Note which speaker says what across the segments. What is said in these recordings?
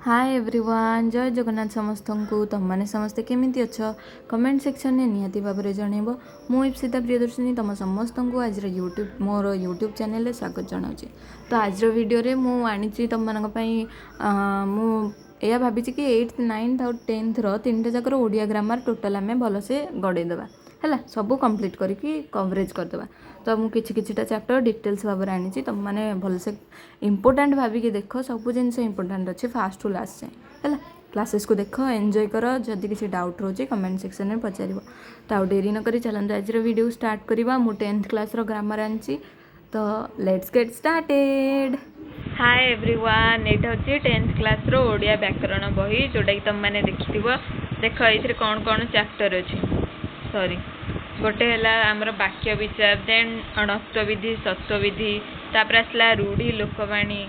Speaker 1: Hi everyone जय जगन्नाथ समस्त को तुम मैंने समस्ते केमिति अछ कमेंट सेक्शन में निहाती भाव में जनइब मु इप्सिता प्रियदर्शिनी तुम समस्त को आज मोर यूट्यूब चैनल स्वागत जनाऊँगी। तो आज वीडियो रे मु आनी तुम मानी मुझे भावी कि 8th 9th और 10th तीन जाकर ओडिया ग्रामर टोटाल आम भलसे गड़ेदेवा है सब कंप्लीट करके कवरेज करदे। तो मुझे किछिटा चैप्टर डिटेल्स भाव में आनी तुम मैंने भलसे इंपोर्टाट भाविकी देख सब जिन इंपोर्टाट अच्छे फास्ट टू लास्ट है क्लासेस को देख एंजॉय कर जदि किसी डाउट रोचे कमेंट सेक्शन में पचार। तो आउ डेरी नक चलते आज वीडियो स्टार्ट करवा। मु 10th क्लास ग्रामर आनी तो let's get started. Hi everyone एटा होची 10th क्लास रो ओडिया व्याकरण बही जोटा कि तुम मैंने देखिथिबो। देख ये कौन कौन चैप्टर अच्छी सॉरी गोटे है आमर वाक्य विचार देन अणत्व विधि सत्व विधि तापर आसला रूढ़ी लोकवाणी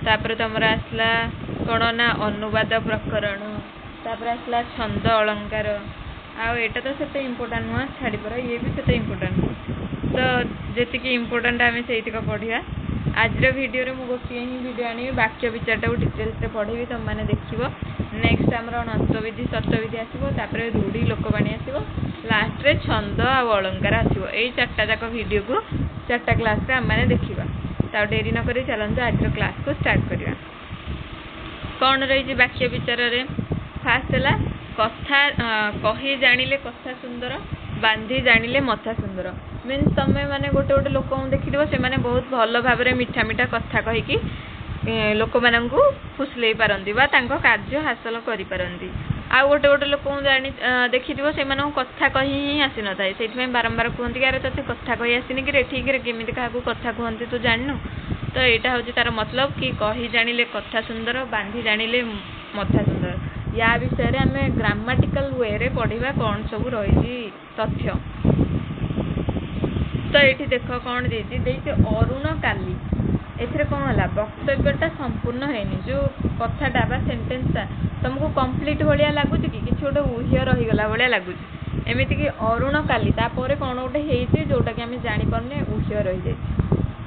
Speaker 1: तापर तुमर आसला कौन ना अनुवाद प्रकरण तापर आसला छंद अलंकार आटा तो से इम्पोर्टाट नुह छाड़ी पर ये भी से इम्पोर्टाट नुह। तो जी इम्पोर्टाट आम से पढ़ा आज वीडियो रे गोटे ही वीडियो आनी वाक्य विचारटा डिटेल्स पढ़ेबी तुम मैंने देख। नेक्स्ट आमर अणत्व विधि सत्व विधि आसो तापर रूढ़ी लोकवाणी आसो लास्ट रे छंद आ अलंकार आसो। यही चार्टा जाक वीडियो को चार्टा क्लास रे आम देखा। तो डेरी नक चलते आज क्लास को स्टार्ट करवा। कौन रही वाक्य विचार रे फास्ट है कथा कही जानिले कथा सुंदर बांधी जानिले मथा सुंदर। मीन्स तुम मैंने गोटे गोटे लोक देखिए से मैंने बहुत भल भाव में मीठा मीठा कथा कहीकि लोक मान फुसलई पारती कार्य हासिल करपारती। आ गोटे गोटे लोक जानी देखि से कथा कही ही आसी न था से बारंबार कहते अरे ते कथा कही आसनी कि ठीक है केमी क्या कथा कहते तू जानू। तो यहाँ हूँ तार मतलब कि कही जानिले कथा सुंदर बांधी जानिले मथा सुंदर। या विषय आम ग्रामाटिकल वे रे पढ़ा कौन सब रही तथ्य। तो ये देख कौन देती अरुण काली एथरे कौन है वक्तव्यटा संपूर्ण है जो कथाटा बा सेंटेंसटा तुमको कंप्लीट भाया लगुच कि गोटे ऊह्य रहीगला भाया लगुच। एमती कि अरुण काली तापर कौन गोटे होती जोटा कि आम जापारे ऊह्य रही जाए।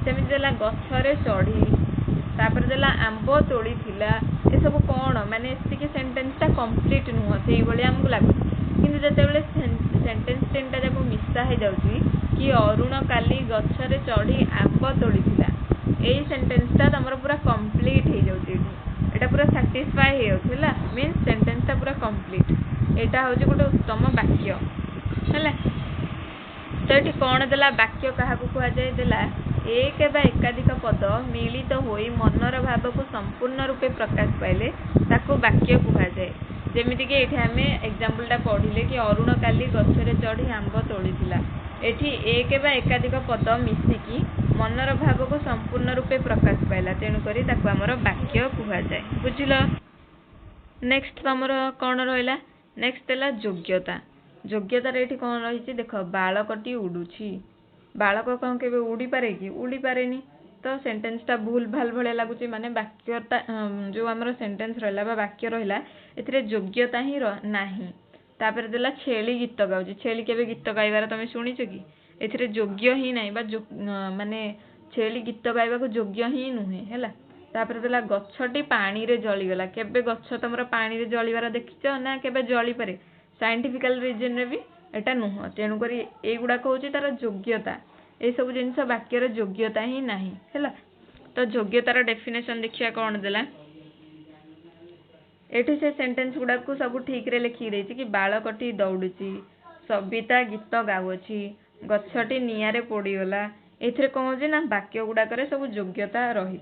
Speaker 1: सेमती देला गछरे चढ़ी तापर देला आंब तोड़ी थिला ये सब कौन माने एतिकी सेंटेंसटा कंप्लीट नुह से भाया आमको लगुच। किंतु जिते सेंटेंस तीन टाक मिसा हो जाऊँगी कि अरुण काली गछरे चढ़ी आंब तोड़ी थिला यही सेंटेंसटा तुम पूरा कंप्लीट हो जाऊँगी एटा पूरा सैटिस्फाई होगा मीन्स सेंटेंसटा पूरा कंप्लीट। यहाँ हूँ गोटे उत्तम वाक्य है। तो ये कौन देला वाक्य क्या कहुए देला एक बा एकाधिक पद मिलित होई मनर भाव को संपूर्ण रूपे प्रकाश पाइले ताको वाक्य कहुए। जमीक ये आम एग्जाम्पलटा पढ़ले कि अरुण काली गछरे चढ़ी आंब तोड़ी एठी एक बा एकाधिक पद मिसिकी मनर भाव को संपूर्ण रूपे प्रकाश पाइला तेणुक आमर वाक्य कहुए बुझिल। नेक्स्ट तुमर कौन रहा नेक्स्ट है योग्यता। योग्यतार ये कौन रही देख बालकटी उड़ुछि बालक कौन के उड़ी पारे कि उड़ी पारे। तो सेंटेंसटा भूल भाल भाया लगुच माने वाक्यटा जो आमर सेंटेंस रहा वाक्य रहा ए योग्यता ही नाही। तापर देला छेली गीत गाँची छेली के गीत गाइबार तुम शुणीच कि ए योग्य ही ना माने छेली गीत गाइबा योग्य ही नुहे है। तापर देला गछटी पानी रे जलीगला केबे गछ तुम पानी रे जलिबार देखिच ना केबे जली पारे साइंटिफिकल रीजन रे भी एटा नुह। तेणुक युड़ाक हूँ तार योग्यता ये सब जिन वाक्यर योग्यता ही नाही है। तो योग्यतार डेफिनेशन देखिए कौन देला एठी से सेंटेंस गुड़ाक सब ठीक रे लिखी देछि कि बालकटी दौड़ुची सबिता गीत गाउछि गछटी निआरे पोड़ीगला एथिरे कौन होछि ना वाक्य गुड़ाक सब योग्यता रही।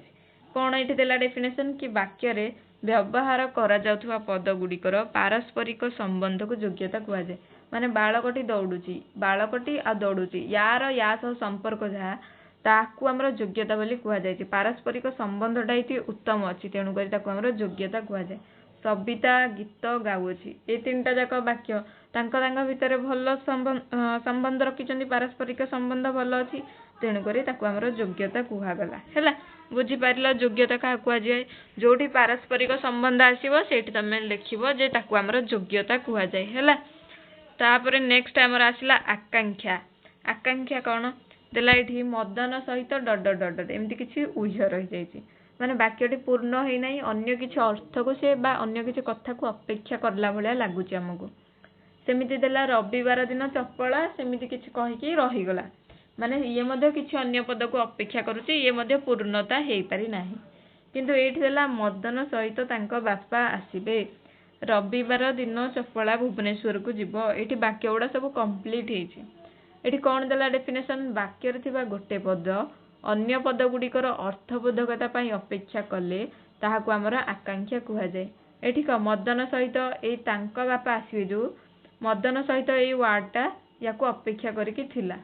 Speaker 1: कौन ये देला डेफिनेशन कि वाक्य रे व्यवहार करा जाउथुवा पद गुड़िकर पारस्परिक संबंध को योग्यता कहुए। माने बालकटी दौड़ुची बालकटी आ दौड़ुची यार या सह संपर्क जहाँ ताकू आमर योग्यता बोली कहुए। पारस्परिक संबंधटा ये उत्तम अच्छी तेणुक आमर योग्यता कहुए। सबिता गीत गाउछि ये तीन टा जाक वाक्य भितर भल संबंध रखिंट पारस्परिक संबंध भल अच्छी तेणुक आमर योग्यता कहुगला है। बुझीपार योग्यता क्या कहुए जोटी पारस्परिक संबंध आसो से तुम लिखो जे आमर योग्यता कहुए है। तापर नेक्स्ट आमर आसला आकांक्षा। आकांक्षा कौन देला ये मदन सहित डड डड एमती किसी ऊह्य रही जाइए ମାନେ ବାକ୍ୟଟି ପୂर्ण ହେଇନାହିଁ, ଅନ୍ୟ କିଛି ଅର୍ଥକୁ ସେ ବା ଅନ୍ୟ କିଛି କଥାକୁ ଅପେକ୍ଷା କଲା ଭଳିଆ ଲାଗୁଛି ଆମକୁ। ସେମିତି ଦେଲା ରବିବାର ଦିନ ଚପଳା, ସେମିତି କିଛି କହିକି ରହିଗଲା, ମାନେ ଇଏ ମଧ୍ୟ କିଛି ଅନ୍ୟ ପଦକୁ ଅପେକ୍ଷା କରୁଛି, ଇଏ ମଧ୍ୟ ପୂର୍ଣ୍ଣତା ହେଇପାରି ନାହିଁ। କିନ୍ତୁ ଏଇଠି ଦେଲା ମଦନ ସହିତ ତାଙ୍କ ବାପା ଆସିବେ, ରବିବାର ଦିନ ଚପଳା ଭୁବନେଶ୍ୱରକୁ ଯିବ। ଏଇଠି ବାକ୍ୟ ଗୁଡ଼ା ସବୁ କମ୍ପ୍ଲିଟ୍ ହେଇଛି। ଏଠି କ'ଣ ଦେଲା ଡେଫିନେସନ୍? ବାକ୍ୟରେ ଥିବା ଗୋଟେ ପଦ ଅନ୍ୟ ପଦ ଗୁଡ଼ିକର ଅର୍ଥବୋଧକତା ପାଇଁ ଅପେକ୍ଷା କଲେ ତାହାକୁ ଆମର ଆକାଂକ୍ଷା କୁହାଯାଏ। ଏଠି କ'ଣ ମଦନ ସହିତ ଏଇ ତାଙ୍କ ବାପା ଆସିବେ, ଯେଉଁ ମଦନ ସହିତ ଏଇ ୱାର୍ଡଟା ୟାକୁ ଅପେକ୍ଷା କରିକି ଥିଲା।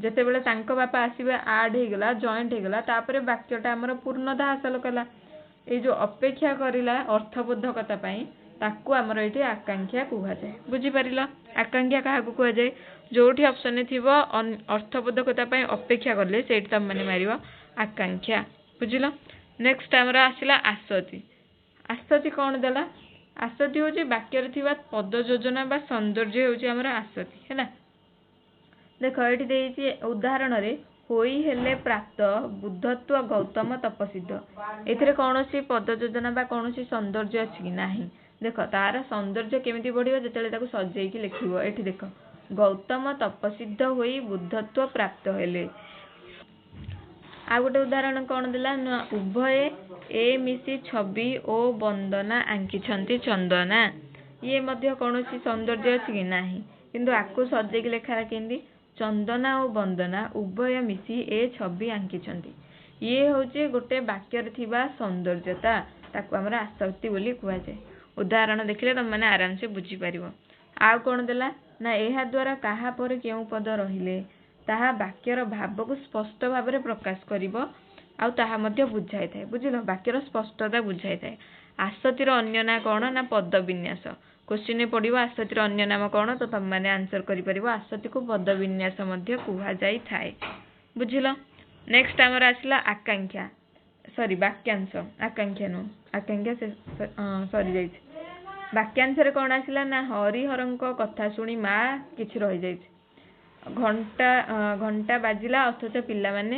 Speaker 1: ଯେତେବେଳେ ତାଙ୍କ ବାପା ଆସିବେ ଆଡ୍ ହେଇଗଲା, ଜଏଣ୍ଟ ହେଇଗଲା, ତାପରେ ବାକ୍ୟଟା ଆମର ପୂର୍ଣ୍ଣତା ହାସଲ କଲା। ଏଇ ଯେଉଁ ଅପେକ୍ଷା କରିଲା ଅର୍ଥବୋଧକତା ପାଇଁ, ତାକୁ ଆମର ଏଇଠି ଆକାଂକ୍ଷା କୁହାଯାଏ। ବୁଝିପାରିଲ? ଆକାଂକ୍ଷା କାହାକୁ କୁହାଯାଏ? ଯୋଉଠି ଅପସନରେ ଥିବ ଅର୍ଥବୋଧକତା ପାଇଁ ଅପେକ୍ଷା କଲେ ସେଇଠି ତମମାନେ ମାରିବ ଆକାଂକ୍ଷା। ବୁଝିଲ? ନେକ୍ସଟ ଆମର ଆସିଲା ଆସତି। ଆସତି କ'ଣ ଦେଲା? ଆସତି ହେଉଛି ବାକ୍ୟରେ ଥିବା ପଦ ଯୋଜନା ବା ସୌନ୍ଦର୍ଯ୍ୟ ହେଉଛି ଆମର ଆସତି, ହେଲା। ଦେଖ ଏଠି ଦେଇଛି ଉଦାହରଣରେ ହୋଇ ହେଲେ ପ୍ରାପ୍ତ ବୁଦ୍ଧତ୍ୱ ଗୌତମ ତପସିଦ୍ଧ। ଏଥିରେ କୌଣସି ପଦ ଯୋଜନା ବା କୌଣସି ସୌନ୍ଦର୍ଯ୍ୟ ଅଛି କି? ନାହିଁ। ଦେଖ ତାର ସୌନ୍ଦର୍ଯ୍ୟ କେମିତି ବଢ଼ିବ? ଯେତେବେଳେ ତାକୁ ସଜେଇକି ଲେଖିବ। ଏଠି ଦେଖ ଗୌତମ ତପସିଦ୍ଧ ହୋଇ ବୁଦ୍ଧତ୍ୱ ପ୍ରାପ୍ତ ହେଲେ। ଆଉ ଗୋଟେ ଉଦାହରଣ କ'ଣ ଦେଲା ନା ଉଭୟେ ଏ ମିଶି ଛବି ଓ ବନ୍ଦନା ଆଙ୍କିଛନ୍ତି ଚନ୍ଦନା। ଇଏ ମଧ୍ୟ କୌଣସି ସୌନ୍ଦର୍ଯ୍ୟ ଅଛି କି? ନାହିଁ। କିନ୍ତୁ ଆକୁ ସଜେଇକି ଲେଖା କେମିତି? ଚନ୍ଦନା ଓ ବନ୍ଦନା ଉଭୟ ମିଶି ଏ ଛବି ଆଙ୍କିଛନ୍ତି। ଇଏ ହେଉଛି ଗୋଟେ ବାକ୍ୟରେ ଥିବା ସୌନ୍ଦର୍ଯ୍ୟତା, ତାକୁ ଆମର ଆସକ୍ତି ବୋଲି କୁହାଯାଏ। ଉଦାହରଣ ଦେଖିଲେ ତମମାନେ ଆରାମସେ ବୁଝିପାରିବ। ଆଉ କ'ଣ ଦେଲା ନା ଏହା ଦ୍ୱାରା କାହା ପରେ କେଉଁ ପଦ ରହିଲେ ତାହା ବାକ୍ୟର ଭାବକୁ ସ୍ପଷ୍ଟ ଭାବରେ ପ୍ରକାଶ କରିବ, ଆଉ ତାହା ମଧ୍ୟ ବୁଝାଇଥାଏ। ବୁଝିଲ? ବାକ୍ୟର ସ୍ପଷ୍ଟତା ବୁଝାଇଥାଏ। ଆସତିର ଅନ୍ୟ ନାଁ କ'ଣ? ନା ପଦ ବିନ୍ୟାସ। କ୍ୱେଶ୍ଚିନ୍ରେ ପଡ଼ିବ ଆସତିର ଅନ୍ୟ ନାମ କ'ଣ, ତ ତମମାନେ ଆନ୍ସର କରିପାରିବ ଆସତିକୁ ପଦ ବିନ୍ୟାସ ମଧ୍ୟ କୁହାଯାଇଥାଏ। ବୁଝିଲ? ନେକ୍ସଟ ଆମର ଆସିଲା ଆକାଂକ୍ଷା, ବାକ୍ୟାଂଶ। ଆକାଂକ୍ଷା ନୁହଁ, ଆକାଂକ୍ଷା ସରିଯାଇଛି। ବାକ୍ୟାଂଶରେ କ'ଣ ଆସିଲା ନା ହରିହରଙ୍କ କଥା ଶୁଣି ମା କିଛି ରହିଯାଇଛି। ଘଣ୍ଟା ବାଜିଲା ଅଥଚ ପିଲାମାନେ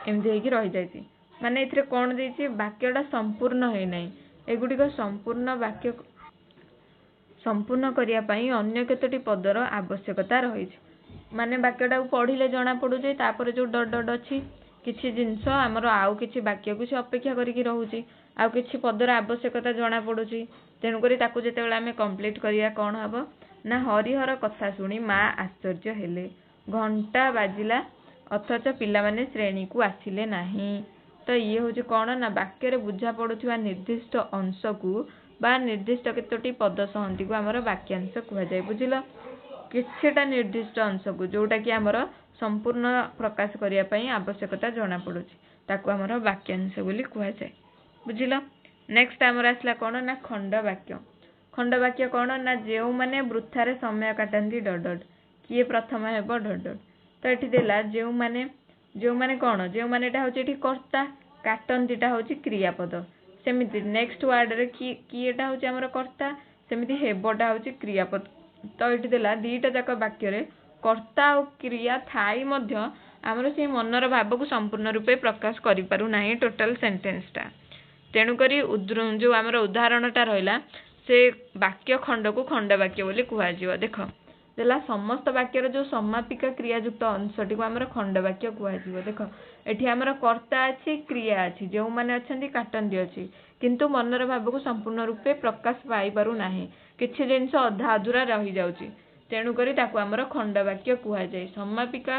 Speaker 1: ଏମିତି ହେଇକି ରହିଯାଇଛି। ମାନେ ଏଥିରେ କ'ଣ ଦେଇଛି? ବାକ୍ୟଟା ସମ୍ପୂର୍ଣ୍ଣ ହେଇନାହିଁ। ଏଗୁଡ଼ିକ ସମ୍ପୂର୍ଣ୍ଣ କରିବା ପାଇଁ ଅନ୍ୟ କେତୋଟି ପଦର ଆବଶ୍ୟକତା ରହିଛି। ମାନେ ବାକ୍ୟଟାକୁ ପଢ଼ିଲେ ଜଣାପଡ଼ୁଛି ତାପରେ ଯେଉଁ ଡଟ୍ ଡଟ୍ ଅଛି କିଛି ଜିନିଷ ଆମର ଆଉ କିଛି ବାକ୍ୟକୁ ସେ ଅପେକ୍ଷା କରିକି ରହୁଛି, ଆଉ କିଛି ପଦର ଆବଶ୍ୟକତା ଜଣାପଡ଼ୁଛି। ତେଣୁକରି ତାକୁ ଯେତେବେଳେ ଆମେ କମ୍ପ୍ଲିଟ୍ କରିବା କ'ଣ ହେବ ନା ହରିହର କଥା ଶୁଣି ମା ଆଶ୍ଚର୍ଯ୍ୟ ହେଲେ, ଘଣ୍ଟା ବାଜିଲା ଅଥଚ ପିଲାମାନେ ଶ୍ରେଣୀକୁ ଆସିଲେ ନାହିଁ। ତ ଇଏ ହେଉଛି କ'ଣ ନା ବାକ୍ୟରେ ବୁଝା ପଡ଼ୁଥିବା ନିର୍ଦ୍ଦିଷ୍ଟ ଅଂଶକୁ ବା ନିର୍ଦ୍ଦିଷ୍ଟ କେତୋଟି ପଦ ସହନ୍ତୀକୁ ଆମର ବାକ୍ୟାଂଶ କୁହାଯାଏ। ବୁଝିଲ? କିଛିଟା ନିର୍ଦ୍ଦିଷ୍ଟ ଅଂଶକୁ ଯେଉଁଟାକି ଆମର ସମ୍ପୂର୍ଣ୍ଣ ପ୍ରକାଶ କରିବା ପାଇଁ ଆବଶ୍ୟକତା ଜଣାପଡ଼ୁଛି, ତାକୁ ଆମର ବାକ୍ୟାଂଶ ବୋଲି କୁହାଯାଏ। ବୁଝିଲ? ନେକ୍ସଟ ଆମର ଆସିଲା କ'ଣ ନା ଖଣ୍ଡବାକ୍ୟ। ଖଣ୍ଡବାକ୍ୟ କ'ଣ ନା ଯେଉଁମାନେ ବୃଥାରେ ସମୟ କାଟନ୍ତି ଡଟ୍ ଡଟ୍। କିଏ ପ୍ରଥମ ହେବ ଡଟ୍ ଡଟ୍। ତ ଏଠି ଦେଲା ଯେଉଁମାନେ କ'ଣ? ଯେଉଁମାନେ ଏଟା ହେଉଛି ଏଠି କର୍ତ୍ତା, କାଟନ୍ତିଟା ହେଉଛି କ୍ରିୟାପଦ। ସେମିତି ନେକ୍ସଟ ୱାର୍ଡରେ କିଏଟା ହେଉଛି ଆମର କର୍ତ୍ତା, ସେମିତି ହେବଟା ହେଉଛି କ୍ରିୟାପଦ। ତ ଏଠି ଦେଲା ଦୁଇଟା ଯାକ ବାକ୍ୟରେ କର୍ତ୍ତା ଆଉ କ୍ରିୟା ଥାଇ ମଧ୍ୟ ଆମର ସେଇ ମନର ଭାବକୁ ସମ୍ପୂର୍ଣ୍ଣ ରୂପେ ପ୍ରକାଶ କରିପାରୁନାହିଁ ଟୋଟାଲ ସେଣ୍ଟେନ୍ସଟା। ତେଣୁକରି ଯେଉଁ ଆମର ଉଦାହରଣଟା ରହିଲା ସେ ବାକ୍ୟ ଖଣ୍ଡକୁ ଖଣ୍ଡବାକ୍ୟ ବୋଲି କୁହାଯିବ। ଦେଖ ଦେଲା ସମସ୍ତ ବାକ୍ୟର ଯେଉଁ ସମାପିକା କ୍ରିୟାଯୁକ୍ତ ଅଂଶଟିକୁ ଆମର ଖଣ୍ଡବାକ୍ୟ କୁହାଯିବ। ଦେଖ ଏଠି ଆମର କର୍ତ୍ତା ଅଛି, କ୍ରିୟା ଅଛି, ଯେଉଁମାନେ ଅଛନ୍ତି କାଟନ୍ତି ଅଛି, କିନ୍ତୁ ମନର ଭାବକୁ ସମ୍ପୂର୍ଣ୍ଣ ରୂପେ ପ୍ରକାଶ ପାଇପାରୁନାହିଁ, କିଛି ଜିନିଷ ଅଧା ଅଧୁରା ରହିଯାଉଛି। ତେଣୁକରି ତାକୁ ଆମର ଖଣ୍ଡବାକ୍ୟ କୁହାଯାଏ। ସମାପିକା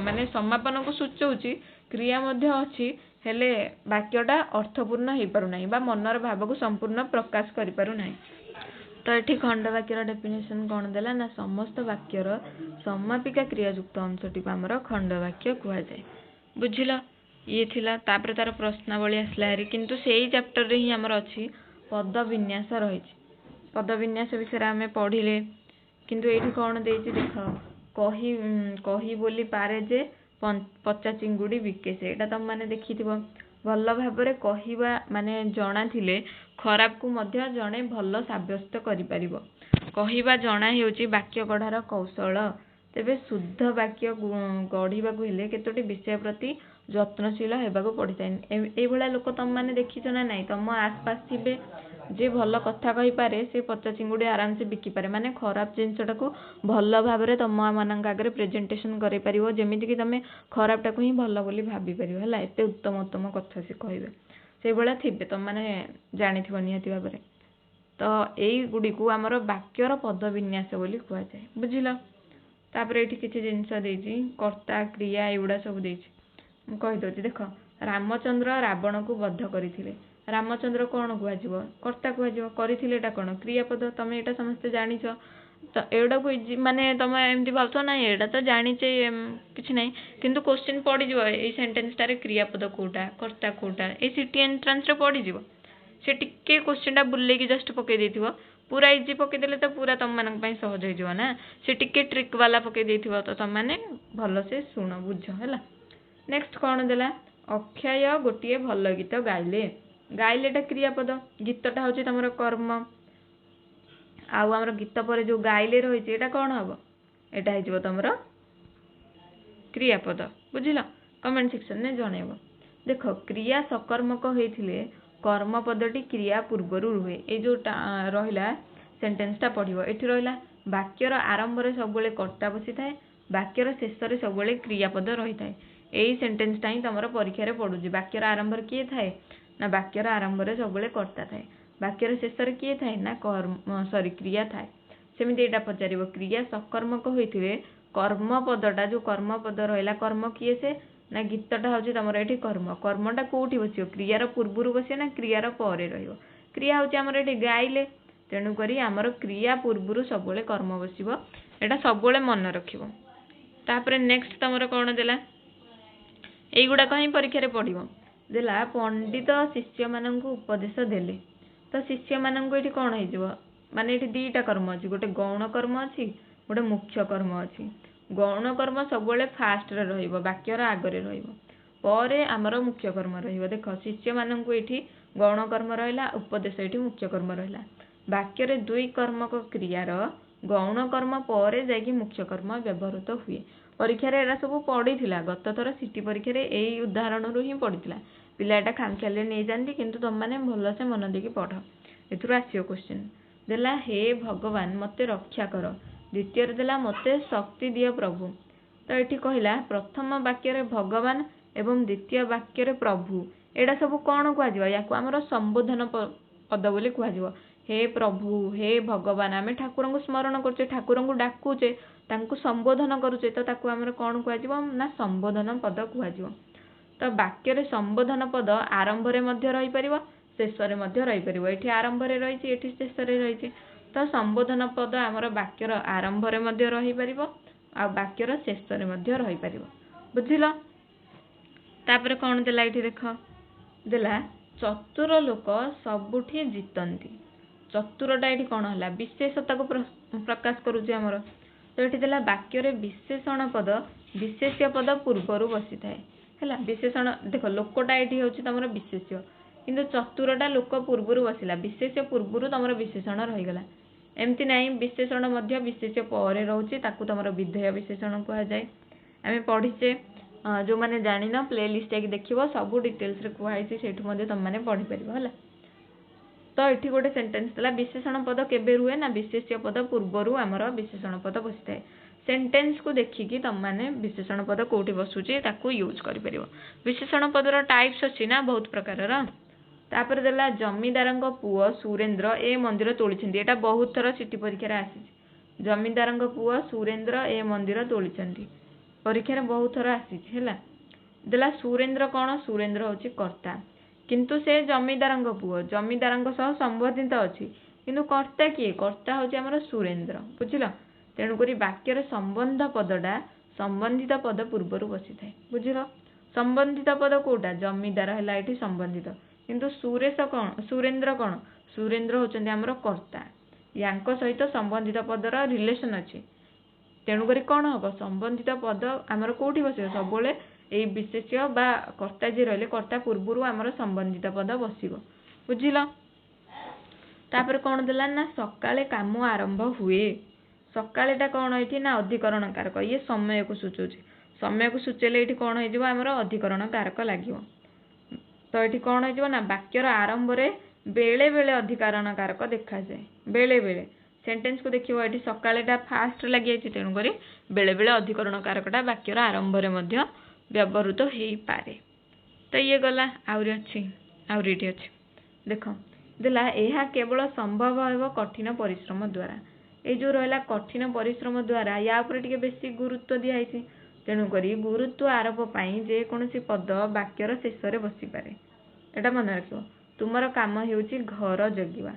Speaker 1: ମାନେ ସମାପନକୁ ସୂଚଉଛି, କ୍ରିୟା ମଧ୍ୟ ଅଛି, ହେଲେ ବାକ୍ୟଟା ଅର୍ଥପୂର୍ଣ୍ଣ ହେଇପାରୁନାହିଁ ବା ମନର ଭାବକୁ ସମ୍ପୂର୍ଣ୍ଣ ପ୍ରକାଶ କରିପାରୁନାହିଁ। ତ ଏଠି ଖଣ୍ଡବାକ୍ୟର ଡେଫିନେସନ୍ କ'ଣ ଦେଲା ନା ସମସ୍ତ ବାକ୍ୟର ସମାପିକା କ୍ରିୟାଯୁକ୍ତ ଅଂଶଟିକୁ ଆମର ଖଣ୍ଡବାକ୍ୟ କୁହାଯାଏ। ବୁଝିଲ? ଇଏ ଥିଲା। ତାପରେ ତାର ପ୍ରଶ୍ନାବଳୀ ଆସିଲା ହେରି, କିନ୍ତୁ ସେଇ ଚାପ୍ଟରରେ ହିଁ ଆମର ଅଛି ପଦ ବିନ୍ୟାସ ରହିଛି। ପଦ ବିନ୍ୟାସ ବିଷୟରେ ଆମେ ପଢ଼ିଲେ, କିନ୍ତୁ ଏଇଠି କ'ଣ ଦେଇଛି ଦେଖ କହି ବୋଲି ପାରେ ଯେ ପଚା ଚିଙ୍ଗୁଡ଼ି ବିକେ ସେ। ଏଇଟା ତମମାନେ ଦେଖିଥିବ। ଭଲ ଭାବରେ କହିବା ମାନେ ଜଣାଥିଲେ ଖରାପକୁ ମଧ୍ୟ ଜଣେ ଭଲ ସାବ୍ୟସ୍ତ କରିପାରିବ। କହିବା ଜଣା ହେଉଛି ବାକ୍ୟ ଗଢ଼ାର କୌଶଳ। ତେବେ ଶୁଦ୍ଧ ବାକ୍ୟ ଗଢ଼ିବାକୁ ହେଲେ କେତୋଟି ବିଷୟ ପ୍ରତି ଯତ୍ନଶୀଳ ହେବାକୁ ପଡ଼ିଥାଏ। ଏଇଭଳିଆ ଲୋକ ତମମାନେ ଦେଖିଛ ନା ନାହିଁ? ତମ ଆସପାସ ଥିବେ ଯେ ଭଲ କଥା କହିପାରେ, ସେ ପଚା ଚିଙ୍ଗୁଡ଼ି ଆରାମସେ ବିକିପାରେ, ମାନେ ଖରାପ ଜିନିଷଟାକୁ ଭଲ ଭାବରେ ତମମାନଙ୍କ ଆଗରେ ପ୍ରେଜେଣ୍ଟେସନ୍ କରିପାରିବ, ଯେମିତିକି ତମେ ଖରାପଟାକୁ ହିଁ ଭଲ ବୋଲି ଭାବିପାରିବ ହେଲା। ଏତେ ଉତ୍ତମ ଉତ୍ତମ କଥା ସେ କହିବେ, ସେଇଭଳିଆ ଥିବେ, ତମମାନେ ଜାଣିଥିବ ନିହାତି ଭାବରେ। ତ ଏଇଗୁଡ଼ିକୁ ଆମର ବାକ୍ୟର ପଦ ବିନ୍ୟାସ ବୋଲି କୁହାଯାଏ, ବୁଝିଲ। ତାପରେ ଏଇଠି କିଛି ଜିନିଷ ଦେଇଛି, କର୍ତ୍ତା କ୍ରିୟା ଏଗୁଡ଼ା ସବୁ ଦେଇଛି, ମୁଁ କହିଦେଉଛି। ଦେଖ, ରାମଚନ୍ଦ୍ର ରାବଣକୁ ବଧ କରିଥିଲେ। ରାମଚନ୍ଦ୍ର କ'ଣ କୁହାଯିବ? କର୍ତ୍ତା କୁହାଯିବ। କରିଥିଲେ ଏଇଟା କ'ଣ? କ୍ରିୟାପଦ। ତମେ ଏଇଟା ସମସ୍ତେ ଜାଣିଛ। ତ ଏଗୁଡ଼ାକୁ ମାନେ ତମେ ଏମିତି ଭାବୁଛ ନା ଏଇଟା ତ ଜାଣିଛେ କିଛି ନାହିଁ, କିନ୍ତୁ କୋଶ୍ଚିନ୍ ପଡ଼ିଯିବ ଏଇ ସେଣ୍ଟେନ୍ସଟାରେ କ୍ରିୟାପଦ କେଉଁଟା, କର୍ତ୍ତା କେଉଁଟା, ଏଇ ସିଟି ଏଣ୍ଟ୍ରାନ୍ସରେ ପଡ଼ିଯିବ। ସେ ଟିକେ କୋଶ୍ଚିନ୍ଟା ବୁଲେଇକି ଜଷ୍ଟ ପକେଇ ଦେଇଥିବ। ପୁରା ଇଜି ପକେଇଦେଲେ ତ ପୁରା ତମମାନଙ୍କ ପାଇଁ ସହଜ ହେଇଯିବ ନା। ସେ ଟିକେ ଟ୍ରିକ୍ ବାଲା ପକେଇ ଦେଇଥିବ, ତ ତମମାନେ ଭଲସେ ଶୁଣ, ବୁଝ ହେଲା। ନେକ୍ସଟ କ'ଣ ଦେଲା? ଅକ୍ଷୟ ଗୋଟିଏ ଭଲ ଗୀତ ଗାଇଲେ। ଗାଇଲେଟା କ୍ରିୟାପଦ, ଗୀତଟା ହେଉଛି ତମର କର୍ମ। ଆଉ ଆମର ଗୀତ ପରେ ଯେଉଁ ଗାଇଲେ ରହିଛି ଏଇଟା କ'ଣ ହେବ? ଏଇଟା ହେଇଯିବ ତମର କ୍ରିୟାପଦ, ବୁଝିଲ। କମେଣ୍ଟ ସେକ୍ସନରେ ଜଣେଇବ। ଦେଖ, କ୍ରିୟା ସକର୍ମକ ହେଇଥିଲେ କର୍ମପଦଟି କ୍ରିୟା ପୂର୍ବରୁ ରୁହେ। ଏଇ ଯେଉଁ ରହିଲା ସେଣ୍ଟେନ୍ସଟା ପଢ଼ିବ। ଏଠି ରହିଲା ବାକ୍ୟର ଆରମ୍ଭରେ ସବୁବେଳେ କର୍ତ୍ତା ବସିଥାଏ, ବାକ୍ୟର ଶେଷରେ ସବୁବେଳେ କ୍ରିୟାପଦ ରହିଥାଏ। ଏଇ ସେଣ୍ଟେନ୍ସଟା ହିଁ ତମର ପରୀକ୍ଷାରେ ପଡ଼ୁଛି। ବାକ୍ୟର ଆରମ୍ଭରେ କିଏ ଥାଏ? ନା ବାକ୍ୟର ଆରମ୍ଭରେ ସବୁବେଳେ କର୍ତ୍ତା ଥାଏ। ବାକ୍ୟର ଶେଷରେ କିଏ ଥାଏ? ନା କ୍ରିୟା ଥାଏ। ସେମିତି ଏଇଟା ପଚାରିବ, କ୍ରିୟା ସକର୍ମକ ହୋଇଥିଲେ କର୍ମପଦଟା, ଯେଉଁ କର୍ମପଦ ରହିଲା, କର୍ମ କିଏ ସେ? ନା ଗୀତଟା ହେଉଛି ତମର ଏଠି କର୍ମ। କର୍ମଟା କେଉଁଠି ବସିବ? କ୍ରିୟାର ପୂର୍ବରୁ ବସିବ ନା କ୍ରିୟାର ପରେ ରହିବ? କ୍ରିୟା ହେଉଛି ଆମର ଏଠି ଗାଇଲେ, ତେଣୁକରି ଆମର କ୍ରିୟା ପୂର୍ବରୁ ସବୁବେଳେ କର୍ମ ବସିବ। ଏଇଟା ସବୁବେଳେ ମନେ ରଖିବ। ତାପରେ ନେକ୍ସଟ ତମର କ'ଣ ଦେଲା? এইগুଡ଼ାକ ହିଁ ପରୀକ୍ଷାରେ ପଡ଼ିବ। ଦେଲା ପଣ୍ଡିତ ଶିଷ୍ୟମାନଙ୍କୁ ଉପଦେଶ ଦେଲେ। ତ ଶିଷ୍ୟମାନଙ୍କୁ ଏଠି କ'ଣ ହେଇଯିବ? ମାନେ ଏଠି ଦୁଇଟା କର୍ମ ଅଛି, ଗୋଟେ ଗୌଣ କର୍ମ ଅଛି, ଗୋଟେ ମୁଖ୍ୟ କର୍ମ ଅଛି। ଗୌଣ କର୍ମ ସବୁବେଳେ ଫାଷ୍ଟରେ ରହିବ, ବାକ୍ୟର ଆଗରେ ରହିବ, ପରେ ଆମର ମୁଖ୍ୟ କର୍ମ ରହିବ। ଦେଖ, ଶିଷ୍ୟମାନଙ୍କୁ ଏଠି ଗୌଣ କର୍ମ ରହିଲା, ଉପଦେଶ ଏଠି ମୁଖ୍ୟ କର୍ମ ରହିଲା। ବାକ୍ୟରେ ଦୁଇ କର୍ମକ କ୍ରିୟାର ଗୌଣ କର୍ମ ପରେ ଯାଇକି ମୁଖ୍ୟ କର୍ମ ବ୍ୟବହୃତ ହୁଏ। ପରୀକ୍ଷାରେ ଏରା ସବୁ ପଡ଼ିଥିଲା, ଗତ ଥର ସିଟି ପରୀକ୍ଷାରେ ଏଇ ଉଦାହରଣରୁ ହିଁ ପଡ଼ିଥିଲା। ପିଲା ଏଟା ଖାମଖିଆଲିରେ ନେଇଯାଆନ୍ତି, କିନ୍ତୁ ତୁମମାନେ ଭଲସେ ମନ ଦେଇକି ପଢ଼, ଏଥିରୁ ଆସିବ କୋଶ୍ଚିନ୍। ଦେଲା ହେ ଭଗବାନ ମୋତେ ରକ୍ଷା କର। ଦ୍ୱିତୀୟରେ ଦେଲା ମୋତେ ଶକ୍ତି ଦିଅ ପ୍ରଭୁ। ତ ଏଠି କହିଲା ପ୍ରଥମ ବାକ୍ୟରେ ଭଗବାନ ଏବଂ ଦ୍ୱିତୀୟ ବାକ୍ୟରେ ପ୍ରଭୁ। ଏଇଟା ସବୁ କ'ଣ କୁହାଯିବ? ୟାକୁ ଆମର ସମ୍ବୋଧନ ପଦ ବୋଲି କୁହାଯିବ। ହେ ପ୍ରଭୁ, ହେ ଭଗବାନ, ଆମେ ଠାକୁରଙ୍କୁ ସ୍ମରଣ କରୁଛେ, ଠାକୁରଙ୍କୁ ଡାକୁଛେ, ତାଙ୍କୁ ସମ୍ବୋଧନ କରୁଛେ, ତ ତାକୁ ଆମର କ'ଣ କୁହାଯିବ? ନା ସମ୍ବୋଧନ ପଦ କୁହାଯିବ। ତ ବାକ୍ୟରେ ସମ୍ବୋଧନ ପଦ ଆରମ୍ଭରେ ମଧ୍ୟ ରହିପାରିବ, ଶେଷରେ ମଧ୍ୟ ରହିପାରିବ। ଏଠି ଆରମ୍ଭରେ ରହିଛି, ଏଠି ଶେଷରେ ରହିଛି। ତ ସମ୍ବୋଧନ ପଦ ଆମର ବାକ୍ୟର ଆରମ୍ଭରେ ମଧ୍ୟ ରହିପାରିବ, ଆଉ ବାକ୍ୟର ଶେଷରେ ମଧ୍ୟ ରହିପାରିବ, ବୁଝିଲ। ତାପରେ କ'ଣ ଦେଲା ଏଠି? ଦେଖ, ଦେଲା ଚତୁର ଲୋକ ସବୁଠି ଜିତନ୍ତି। ଚତୁରଟା ଏଠି କ'ଣ ହେଲା? ବିଶେଷତାକୁ ପ୍ରକାଶ କରୁଛି ଆମର। ତ ଏଠି ଦେଲା ବାକ୍ୟରେ ବିଶେଷଣ ପଦ ବିଶେଷ୍ୟ ପଦ ପୂର୍ବରୁ ବସିଥାଏ ହେଲା। ବିଶେଷଣ, ଦେଖ, ଲୋକଟା ଏଠି ହେଉଛି ତମର ବିଶେଷ୍ୟ, କିନ୍ତୁ ଚତୁରଟା ଲୋକ ପୂର୍ବରୁ ବସିଲା, ବିଶେଷ୍ୟ ପୂର୍ବରୁ ତମର ବିଶେଷଣ ରହିଗଲା। ଏମିତି ନାହିଁ, ବିଶେଷଣ ମଧ୍ୟ ବିଶେଷ୍ୟ ପରେ ରହୁଛି, ତାକୁ ତମର ବିଧେୟ ବିଶେଷଣ କୁହାଯାଏ। ଆମେ ପଢ଼ିଛେ, ଯେଉଁମାନେ ଜାଣିନ ପ୍ଲେଲିଷ୍ଟ ଯାଇକି ଦେଖିବ, ସବୁ ଡିଟେଲ୍ସରେ କୁହାହେଇଛି, ସେଇଠୁ ମଧ୍ୟ ତୁମମାନେ ପଢ଼ିପାରିବ ହେଲା। ତ ଏଠି ଗୋଟେ ସେଣ୍ଟେନ୍ସ ଦେଲା ବିଶେଷଣ ପଦ କେବେ ରୁହେ? ନା ବିଶେଷ୍ୟ ପଦ ପୂର୍ବରୁ ଆମର ବିଶେଷଣ ପଦ ବସିଥାଏ। ସେଣ୍ଟେନ୍ସକୁ ଦେଖିକି ତୁମମାନେ ବିଶେଷଣ ପଦ କେଉଁଠି ବସୁଛି ତାକୁ ୟୁଜ୍ କରିପାରିବ। ବିଶେଷଣ ପଦର ଟାଇପ୍ସ ଅଛି ନା ବହୁତ ପ୍ରକାରର। ତାପରେ ଦେଲା ଜମିଦାରଙ୍କ ପୁଅ ସୁରେନ୍ଦ୍ର ଏ ମନ୍ଦିର ତୋଳିଛନ୍ତି। ଏଇଟା ବହୁତ ଥର ସିଟି ପରୀକ୍ଷାରେ ଆସିଛି। ଜମିଦାରଙ୍କ ପୁଅ ସୁରେନ୍ଦ୍ର ଏ ମନ୍ଦିର ତୋଳିଛନ୍ତି, ପରୀକ୍ଷାରେ ବହୁତ ଥର ଆସିଛି ହେଲା। ଦେଲା ସୁରେନ୍ଦ୍ର କ'ଣ? ସୁରେନ୍ଦ୍ର ହେଉଛି କର୍ତ୍ତା, କିନ୍ତୁ ସେ ଜମିଦାରଙ୍କ ପୁଅ, ଜମିଦାରଙ୍କ ସହ ସମ୍ବନ୍ଧିତ ଅଛି, କିନ୍ତୁ କର୍ତ୍ତା କିଏ? କର୍ତ୍ତା ହେଉଛି ଆମର ସୁରେନ୍ଦ୍ର, ବୁଝିଲ। ତେଣୁକରି ବାକ୍ୟରେ ସମ୍ବନ୍ଧ ପଦଟା ସମ୍ବନ୍ଧିତ ପଦ ପୂର୍ବରୁ ବସିଥାଏ, ବୁଝିଲ। ସମ୍ବନ୍ଧିତ ପଦ କେଉଁଟା? ଜମିଦାର ହେଲା ଏଠି ସମ୍ବନ୍ଧିତ, କିନ୍ତୁ ସୁରେନ୍ଦ୍ର କ'ଣ? ସୁରେନ୍ଦ୍ର ହେଉଛନ୍ତି ଆମର କର୍ତ୍ତା, ୟାଙ୍କ ସହିତ ସମ୍ବନ୍ଧିତ ପଦର ରିଲେସନ୍ ଅଛି। ତେଣୁକରି କ'ଣ ହେବ? ସମ୍ବନ୍ଧିତ ପଦ ଆମର କେଉଁଠି ବସିବ? ସବୁବେଳେ ଏଇ ବିଶେଷ୍ୟ ବା କର୍ତ୍ତା ଯିଏ ରହିଲେ, କର୍ତ୍ତା ପୂର୍ବରୁ ଆମର ସମ୍ବନ୍ଧିତ ପଦ ବସିବ, ବୁଝିଲ। ତାପରେ କ'ଣ ଦେଲା? ନା ସକାଳେ କାମ ଆରମ୍ଭ ହୁଏ। ସକାଳେଟା କ'ଣ ଏଠି? ନା ଅଧିକରଣ କାରକ, ଇଏ ସମୟକୁ ସୂଚାଉଛି। समय को सूचेले ये कौन हो आमर अधिकरण कारक लगे। तो ये कौन हो ना वाक्यर आरंभ रे बेले बेले अधिकरण कारक देखा जाए। बेले बेले सेंटेंस को देखिए ये सकाळेटा फास्ट लगी तेणुक बेले बेले अधिकरण कारकटा वाक्यर आरंभ में व्यवहृत हो पारे। तो ये गला आहरी अच्छी देख देला यह केवल संभव हो कठिन परिश्रम द्वारा। ये जो रहा कठिन परिश्रम द्वारा या टिके बेसी गुरुत्व दिखाई। तेणुक गुरुत्व आरोप पाई जेकोसी पद वाक्यर शेष में बसी पारे। एटा मन रख तुमर काम होउची घर जगिवा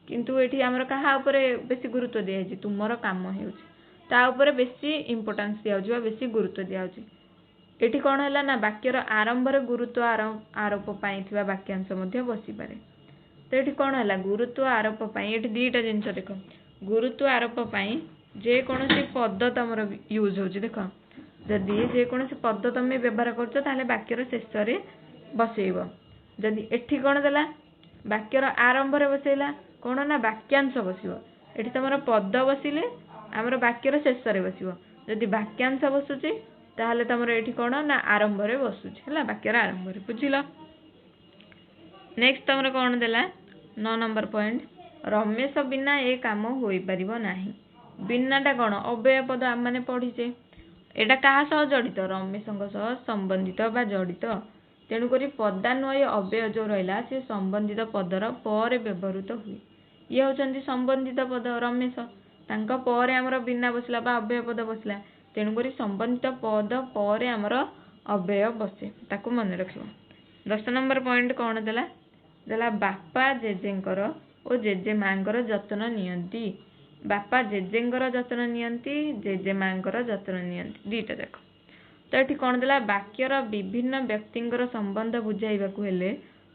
Speaker 1: किंतु एठी हमर कहा ऊपर बेसी गुरुत्व दिया है तुमर काम होउची ता ऊपर बेसी इंपोर्टेंस दिया होउची बेसी गुरुत्व दिया होउची। एठी कोन हैला ना वाक्यर आरंभ रे गुरुत्व आरोप पाई थिबा वाक्यांश मध्ये बसी पारे। तो एठी कोन हैला गुरुत्व आरोप पाई एठी दीटा जिंस देखो गुरुत्व आरोप पाई जे कोनोसी पद तमर यूज होउची देखो जदी जे कोनोसी पद तमे व्यवहार करछो ताले वाक्यर शेष रे बसेइबो। जदी एठी कोन देला वाक्यर आरंभ रे बसेला कोन ना वाक्यांश बसिबो। एठी तमर पद बसिले हमर वाक्यर शेष रे बसिबो। जदी वाक्यांश बसुची ताहले तमर एठी कोन ना आरंभ रे बसुची हला वाक्यर आरंभ रे बुझिलो। नेक्स्ट तमर कोन देला 9 नंबर पॉइंट रमेश बिना ए काम होई परिबो नाही। बिनाटा कोन अव्यय पद आम माने पढिचे एटा कहा सह जडित रमेशंग सह संबंधित बा जडित। तेणुक पदान्वय अव्यय जो रहा से संबंधित पदर पर व्यवहृत हुए। ये होचंदी संबंधित पद रमेश तांका पर आमर बिना बसला बा अव्यय पद बसला तेणुक संबंधित पद पर आमर अव्यय बसे ताकू मन रखिबो। 10 नंबर पॉइंट कौन देला देला बापा जेजेंकर और जेजे मांकर जतन नियंती। बापा जेजेंकर जतन नियंती जेजे मांकर जतन नियंती दीटा देखो। तो ये कौन देला वाक्यर विभिन्न व्यक्तिंकर संबंध बुझाइबाकू हेले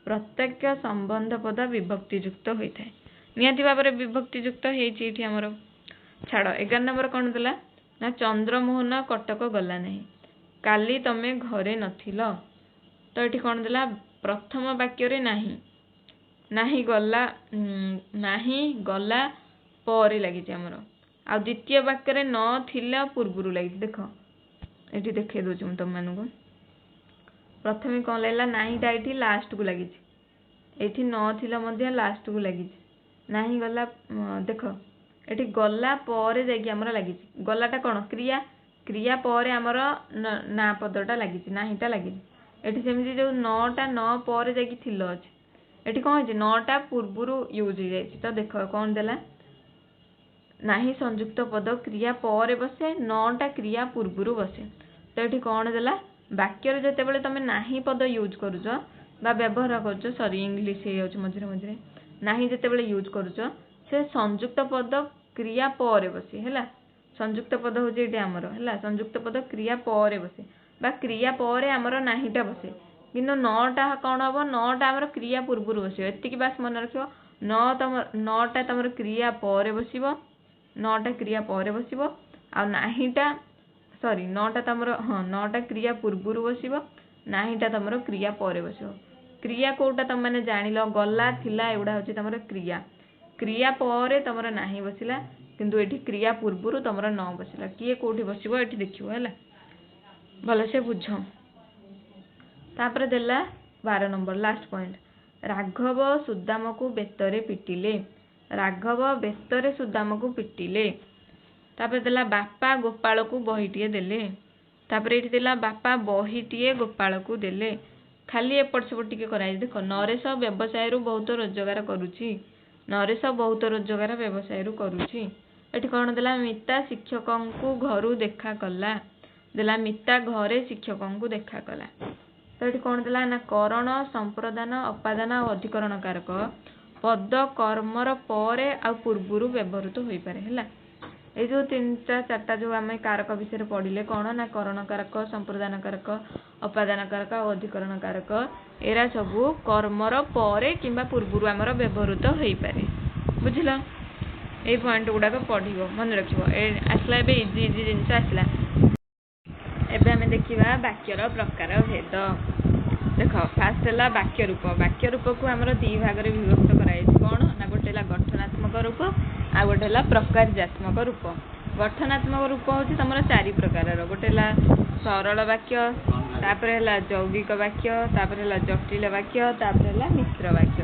Speaker 1: प्रत्येक संबंध पद विभक्तियुक्त होता है। निहाती भाव में विभक्तियुक्त होती आमर छाड़। 11 नंबर कौन देला ना चंद्रमोहन कटक गला नहीं काली तमे घरे नथिल। तो ये कौन देला प्रथम वाक्य नहीं नहीं गला नहीं गला पर लगी आमर आ द्वितीय वाक्य न थिला पूर्व लगी देख ये देखे दूसरी मुझे तुम मानू प्रथम कौन लगला नाहीटा ये लास्ट को लगी ये न लास्ट को लगी नहीं गला देख ये गला पर जामर लगी गलाटा कौन क्रिया क्रिया पर आमर ना पदटा लगी नाहीटा लगी ये सेमती जो नटा न पर जा अच्छे ये कौन है नटा पूर्वर यूज हो जाए। तो देख कौन देला नाही संयुक्त पद क्रिया पर बसे नटा क्रिया पूर्वर बसे। तो ये कौन देला वाक्य जिते बड़े तुम नाही पद यूज करुच बा व्यवहार कर सॉरी इंग्लिश हो मझे मझे नाही जिते बड़े यूज करुच से संयुक्त पद क्रिया पर बसे है संयुक्त पद हूँ ये आमर है संयुक्त पद क्रिया पर बसे बा क्रिया पर आमर नाहीटा बसे किंतु नटा कौन हम नटा आमर क्रिया पूर्वर बस एति बास मन रख नटा तुम क्रिया पर बस नटा क्रिया पर बस आहीटा सॉरी नटा तुम हाँ नटा क्रिया पूर्वर बस नाहीटा तुम क्रिया पर बस क्रिया कौटा तुम मैंने जान गला थिला एगुड़ा हूँ तुम क्रिया क्रिया पर तुम नाही बसला किंतु ये क्रिया पूर्वर तुम न बसला किए कौटी बस ये देखो है भलसे बुझ। तापर देला 12 number last point Raghav Sudam को बेतरे पिटिले। राघव बेतरे सुदाम को पिटिले। तापर देला बापा गोपाल को बहीटे देले। तापर ये देला बापा बहीटे गोपाल को देले। खाली एपट सेपट टिके कराई देख नरेश व्यवसाय बहुत रोजगार करुची नरेश बहुत रोजगार व्यवसाय करुची। ये कौन देला मिता शिक्षक को घर देखा कला देला मिता घरे शिक्षक को देखा कला। तो ये कौन देला ना करण संप्रदान अपादान और अधिकरण कारक पद कर्मर पर आ पूर्वर व्यवहृत हो पारे है। ये जो 3टा 4टा जो आम कारक विषय पढ़ले कौन ना करण कारक संप्रदान कारक अपादान कारक और अधिकरण कारक एरा सब कर्मर पर कि पूर्वर आमर व्यवहृत हो पारे बुझल। ये पॉइंट गुड़ाक पढ़ मन रख आसला इजी इजी जिन आसला। एबे आमे देखिबा वाक्यर प्रकार भेद। देख फास्ट है वाक्य रूप को आमर 2 भाग में विभक्त कराई कौन ना गोटे गठनात्मक रूप आ गोटे प्रकार्यात्मक रूप। गठनात्मक रूप हूँ तुम 4 प्रकार गोटे
Speaker 2: सरल वाक्य, तापर है यौगिक वाक्य, तापर है जटिल वाक्य, तापर है मिश्र वाक्य।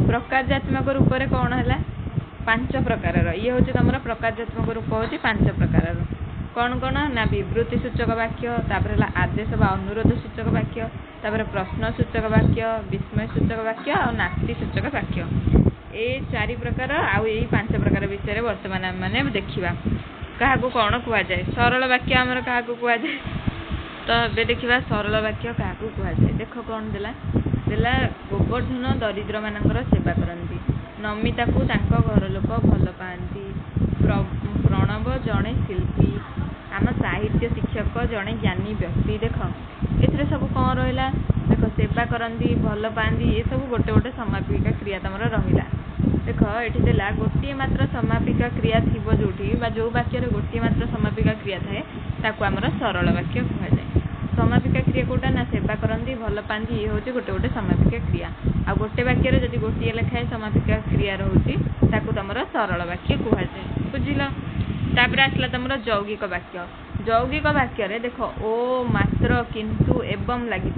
Speaker 2: प्रकारजात्मक रूप में कौन है 5 प्रकार। ये हूँ तुम प्रकारजात्मक रूप हूँ 5 प्रकार। कौन कौन ना विवृत्ति सूचक वाक्य, तापर है आदेश बा अनुरोध सूचक वाक्य, तापर प्रश्न सूचक वाक्य, विस्मय सूचक वाक्य और नास्ति सूचक वाक्य। ये 4 प्रकार आउ 5 प्रकार विषय बर्तमान आम मैंने देखा क्या कौन कहुए। सरल वाक्य आमर क्या कहुए तो ये देखा सरल वाक्य क्या कहुए। देख कौन देला गोवर्धन दरिद्र मानकर सेवा करती, नमिता को घर लोक भल पाती, प्रणव जड़े शिल्पी, आम साहित्य शिक्षक जड़े ज्ञानी व्यक्ति। देख ए सब कौन रहा देख सेवा करती भल पाती ये सब गोटे गोटे समापिका क्रिया तुम रहा। देख ये देला गोटे मात्र समापिका क्रिया थी जो वाक्य गोटे मात्र समापिका क्रिया थाए ताकू आमर सरल वाक्य कहुए। समापिका क्रिया कौटा ना सेवा करती भल पाती ये हूँ गोटे गोटे समापिका क्रिया। आ गोटे वाक्य जब गोटे लेखाए समापिका क्रिया रोचे ताकू तुम सरल वाक्य कहुए। बुझिल तापर आसला तुम यौगिक वाक्य। यौगिक वाक्य देख ओ मात्र किंतु एवं लगी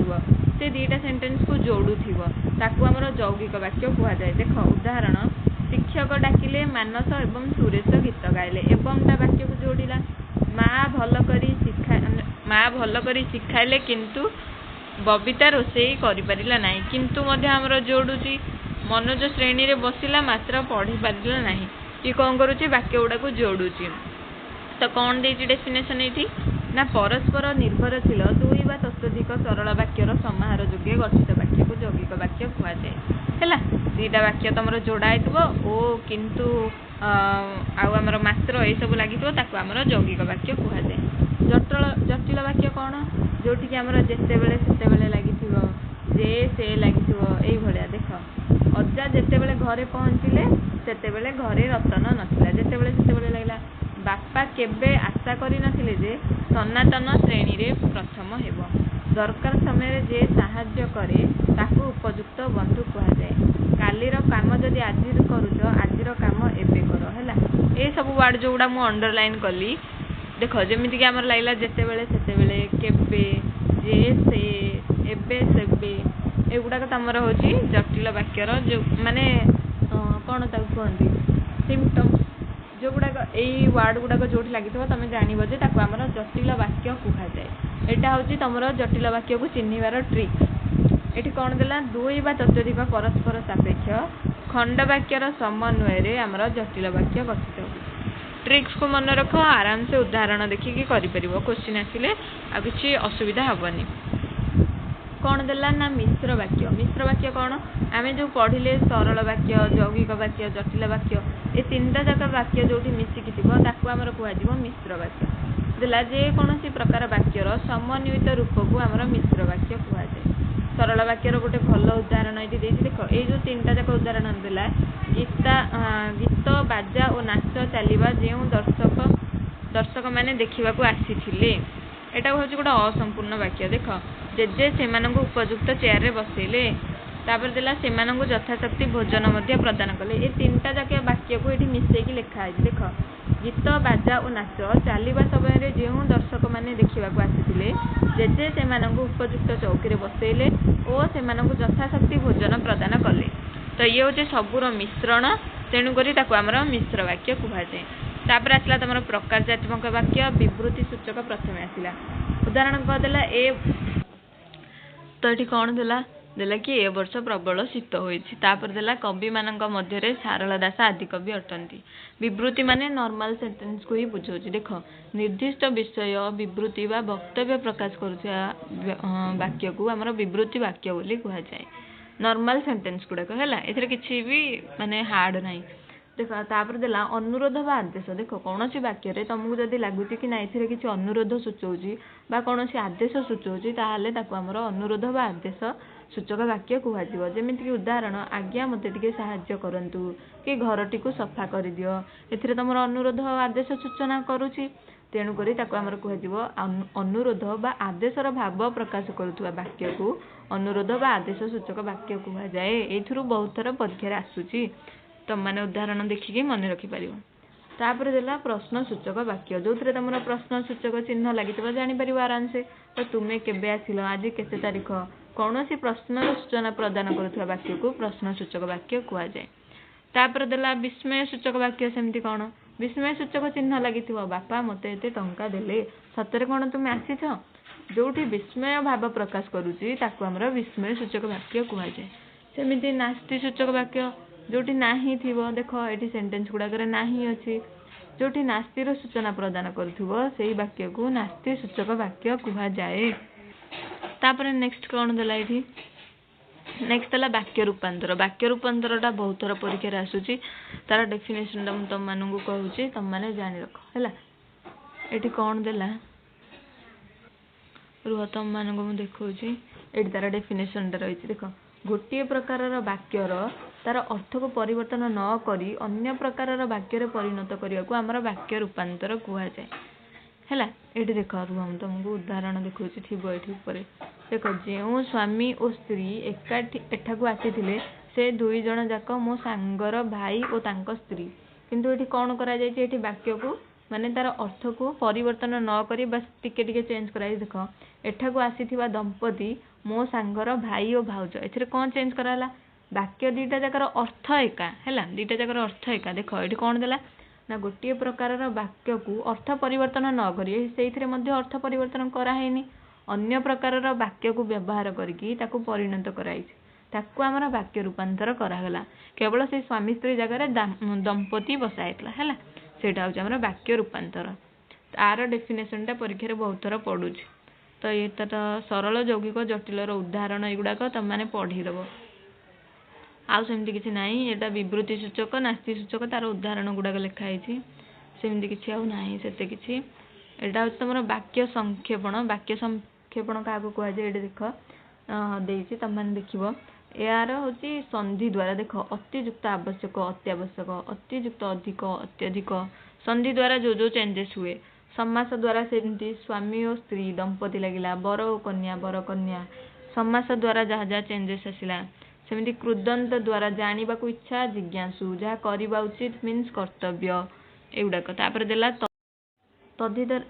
Speaker 2: से 2टा सेंटेंस को जोड़ू ताकू आमर यौगिक वाक्य कहुए। देख उदाहरण शिक्षक डाकिले मानस एवं सुरेश गीत गाइले एवंटा वाक्य को जोड़िला। माँ भल करी शिखाइले किंतु बबिता रोषेई करिपारिला नाही किंतु मध्य आमर जोड़ुची। मनोज श्रेणी रे बसिला मात्र पढ़ी पारिला नाही ये कौन करुची वाक्य गुड़ा को जोड़ुची। तो कौन देती डेफिनेशन ये ना परस्पर निर्भरशील 2 वा ततोधिक सरल वाक्यर समाहार योग्य गठित वाक्य को यौगिक वाक्य कहुए। है 2टा वाक्य तुम जोड़ा ओ किंतु आमर मात्र ये सब लगी आमर यौगिक वाक्य कहुए। जटिल वाक्य कौन जोटि कि आमर जिते बेले सेते बेले लगी जे से लगी भाया। देख अजा जिते बेले घरे पहुँचले सेते बेले घरे रतन नथिला जिते बेले सेते बेले लगला। बापा केबे आशा करि नथिले जे सनातन श्रेणी रे प्रथम हेब। दरकार समय जे साहाय्य करे ताकू उपयुक्त बंधु कहुए। कालीर काम जदि आज करुच आजिर काम एबे कर। है ये सब वर्ड जो गुड़ा मु अंडरलाइन कली। देख जमीती कि आमर लगला जिते बेले सेते बेले केबे जे से एबे सेबे एगुड़ाक तुमर हूँ जटिल वाक्यर जो माने कौन ताकू कहती सिम्पटम्स जो गुड़ाक यही वार्ड गुड़ाक जो लगी तुम जानव जे आमर जटिल वाक्य कहुए। यहाँ हूँ तुम जटिल वाक्य को चिन्हवार ट्रिक्स। ये कौन देला 2 वा ततोधिक परस्पर सापेक्ष खंड वाक्यर समन्वय आमर जटिल वाक्य गठित हो। ट्रिक्स को मन रख आराम से उदाहरण देखिकी कर क्वेश्चन आसिले आ किसी असुविधा हेनी। कौन देला ना मिश्र वाक्य। मिश्र वाक्य कौन आम जो पढ़िले सरल वाक्य यौगिक वाक्य जटिल वाक्य ये 3टा जाक वाक्य जो मिसिकी थी आमर कहुए मिश्र वाक्य। देला जेकोसी प्रकार वाक्यर समन्वित रूप को आमर मिश्र वाक्य कहुए। सरल वाक्यर गोटे भल उदाहरण ये देख ये जो 3टा जाक उदाहरण देला गीत बाजा और नाच चलवा जो दर्शक मैंने देखा आसी एटा हूँ गोटे असंपूर्ण वाक्य। देख जेजे से उपयुक्त चेयर रे बसैले तापर देला से यथाशक्ति भोजन प्रदान कले। ये 3टा जाक वाक्य को ये मिसेकी लिखाई। देख गीत बाजा और नाच चलवा समय जो दर्शक मैंने देखा आसी जेजे से उपयुक्त चौकी बसैले और से यथाशक्ति भोजन प्रदान कले। तो ये हूँ सबूर मिश्रण तेणुक आमर मिश्र वाक्य कहुए। तापर आसला तुम प्रकारजात्मक वाक्य विवृत्ति सूचक प्रथम आसला। उदाहरण कहदेला ए तो ये कौन देला कि ए वर्ष प्रबल शीत होइछि। तापर देला कवि मानक मध्य सारला दास आदि कवि अटंती। विवृत्ति माने नॉर्मल सेंटेंस को ही बुझाउछि। देख निर्दिष्ट विषय विवृत्ति वा वक्तव्य प्रकाश करुवा वाक्य को आमर विवृत्ति वाक्य बोली कहा जाए। नॉर्मल सेंटेंस गुड़ाक है ए किसी भी माने हार्ड नहीं। देख तापर देला अनुरोध बा आदेश। देख कौन सी वाक्य तुमको जदि लगुच कि ना ये किसी अनुरोध सूचौची बा कौन सी आदेश सूचौची ताहले ताकू आमर अनुरोध बा आदेश सूचक वाक्य कहुआ। जमीती उदाहरण आज्ञा मते टिके साहाय्य करंतु कि घरटी को सफा कर दियो एथिरे तुम अनुरोध आदेश सूचना करुची तेणुक आमर कहुआ अनुरोध बा आदेशर भाव प्रकाश करुवा वाक्य को अनुरोध बा आदेश सूचक वाक्य कहुए। बहुत थर परीक्षा आसूची तुम मैंने उदाहरण देखिकी मन रखिपर। तापर देला प्रश्न सूचक वाक्य जो तुम प्रश्न सूचक चिन्ह लगी जापर आराम से तो तुम्हें केबे आसिल आज केते तारीख कौन सी प्रश्न सूचना प्रदान करुवा वाक्य को प्रश्न सूचक वाक्य कहुए। तापर देला विस्मय सूचक वाक्य सेमती कौन विस्मय सूचक चिन्ह लगी बापा मत एते टंका देले सतरे कौन तुम्हें आसीच जोठी विस्मय भाव प्रकाश करुच्ची ताकू आमर विस्मय सूचक वाक्य कहुए। सेमती नास्ति सूचक वाक्य जोटी नाही थिबो देख एटी सेंटेंस गुड़ाक नाही अच्छी जोटी नास्तिर सूचना प्रदान करुथिबो सेही वाक्य को नास्ति सूचक वाक्य कहुआ जाए। तापर नेक्स्ट कौन देला एठी नेक्स्ट देला वाक्य रूपांतरटा बहुत थर परीक्षा आसूची तार डेफिनेशन टा तुम मानू कहूँ तुम मैंने जानी रख है। ये कौन देला रुह तुम मानू देखा ये तार डेफिनेशन रही देख गोटे प्रकार वाक्यर तार अर्थ को परिवर्तन न करी अन्य प्रकार वाक्य परिणत करने को आमर वाक्य रूपांतर कहुए है। ये देख रुह तुमको उदाहरण देखा थी देख जो स्वामी और स्त्री एठाकू आसी से दुई जन जाक मो सांगर भाई और तांको स्त्री किंतु ये कौन करा जाए वाक्य को माने तार अर्थ को परिवर्तन न करी बस टिके टिके चेंज कराई देख एठाकू आसीथिबा दंपति मो सांगर भाई और भाउज एथिरे कौन चेंज कराला वाक्य दीटा जाकर अर्थ एका है दीटा जाकर अर्थ एका देख ये कौन देला ना गोटे प्रकार वाक्य को अर्थ परिवर्तन न करी से अर्थ परिवर्तन कराहेनी अन्य प्रकार वाक्य को व्यवहार करके परिणत कराई ताकू आमर वाक्य रूपांतर करागला केवल से स्वामी स्त्री जगह दंपति बसाइला है सेटा हूँ आमर वाक्य रूपांतर तार डेफिनेशन टा परीक्षा बहुत थर पड़ू तो ये तो सरल यौगिक जटिल उदाहरण युड़ाक तुम मैंने पढ़ीदेव आउ सेमती किसी ना यहाँ विवृत्ति सूचक नास्ति सूचक तार उदाहरण गुड़ाक लिखाई सेमती किसी आउ ना से किसी यहाँ हूँ तुम वाक्य संक्षेपण क्या कहुए ये देख देती तुम मैंने देख यार हूँ संधि द्वारा देख अतियुक्त आवश्यक अत्यावश्यक अतियुक्त अधिक अत्यधिक संधि द्वारा जो जो चेंजेस हुए समास द्वारा सेमती स्वामी और स्त्री दंपति लगिला बर और कन्या समास द्वारा जहाँ जहाँ चेंजेस आसला सेमती कृदंत द्वारा जानिबा को इच्छा जिज्ञासु जहाँ करबा उचित मीन्स कर्तव्य एगुड़ाक तापर देला तद्धितर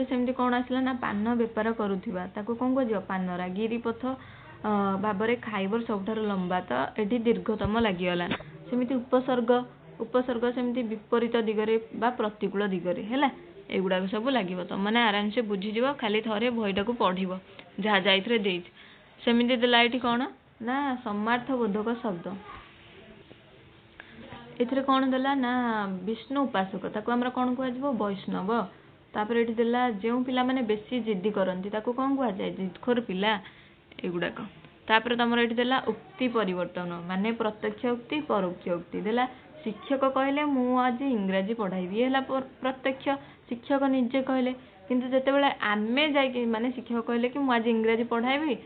Speaker 2: सेमती कौन आसला ना पान बेपार करुथिबा ताको कौन कह पानरा गिरिपथ भाव खाइबर सबुठार लंबा तो ये दीर्घतम लगिगला सेमती उपसर्ग सेमती विपरीत दिगरे बा प्रतिकूल दिगरे है एगुड़ाक सब लगे तुम मैंने आराम से बुझीज खाली थे बहीटा को पढ़ जहाँ जाइए सेमती देला ये कौन ना समार्थ बोधक शब्द एथिरे कौन देला ना विष्णु उपासक ताको हमरा कौन कह वैष्णव तापर ये देला जो पिला माने बेसी जिद्दी करती ताको कौन कह जाए जिदखोर पिला एगुड़ाक तापर तुम ये देला उक्ति परिवर्तन माने प्रत्यक्ष उक्ति परोक्ष उक्ति देला शिक्षक कहले मु आज इंग्राजी पढ़ाइबी है प्रत्यक्ष शिक्षक निजे कहले किंतु जितेबाला आमे जाकि माने शिक्षक कहले कि मु आज इंग्राजी पढ़ाइबी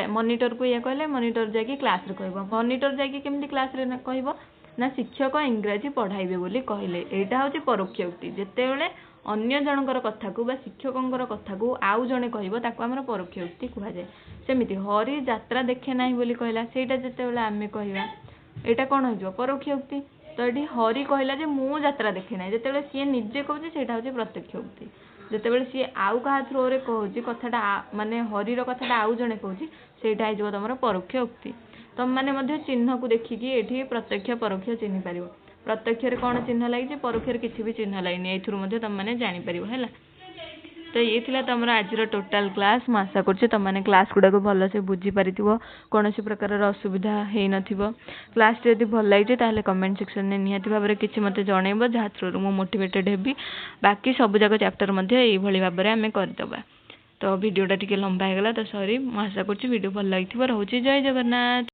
Speaker 2: मॉनिटर को ये कहले मॉनिटर जाकि क्लास रे कहबो मॉनिटर जाकि केमती क्लास रे कहबो ना शिक्षक इंग्राजी पढ़ाइबे बोली कहले एटा होची परोक्ष उक्ति जितेबाला अन्य जनकर कथा को बा शिक्षकंकर कथा को आउ जणे कहबो ताको हमर परोक्ष उक्ति कहा जाए। सेमिति हरि यात्रा देखे नाही बोली कहला सेटा जितेबाला आमे कहबा एटा कोन हो परोक्ष उक्ति तो ये हरि कहला जे मु यात्रा देखे ना जिते सी निजे कहूँ से प्रत्यक्ष उक्ति जिते सी आउ क्या थ्रो रे कहूँ कथाटा माने हरिर कथाटा आउ जड़े कहूँ से तुम परोक्ष उक्ति तुम मैंने चिन्ह को देखिकी ये प्रत्यक्ष परोक्ष चिन्ह पार प्रत्यक्ष कौन चिन्ह लगी परोक्ष किसी भी चिन्ह लगे ये तुम मैंने जापर है। तो ये थिला तुम आज टोटाल क्लास मैं आशा कर तुम मैंने क्लास गुड़ाक भल से बुझी पारि कौन प्रकार असुविधा हो न क्लास जब भल लगी ताहले कमेंट सेक्शन में निहाती भाव में किसी मत जनइब जहाँ थ्रू मु मोटिवेटेड हेबी बाकी सबूक चैप्टर भाव में आम करदे। तो वीडियोटा टिके लंबा होगला तो सॉरी मैं आशा कर वीडियो भल लगी रोचे जय जगन्नाथ।